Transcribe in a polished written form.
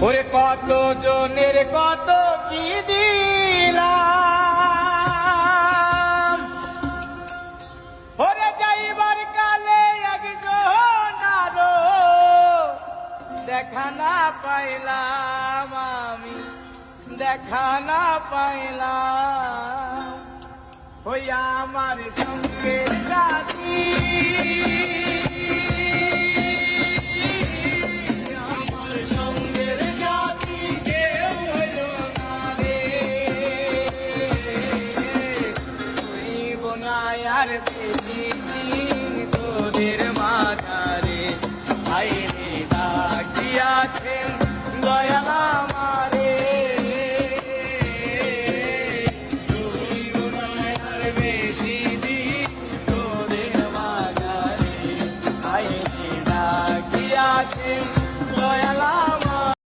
ওরে কত জনের কত কি দিলাম, ওরে যাইবার কালে একজন আরো দেখা না পাইলাম, আমি দেখা না পাইলাম। ওই আমার সঙ্গে সাথী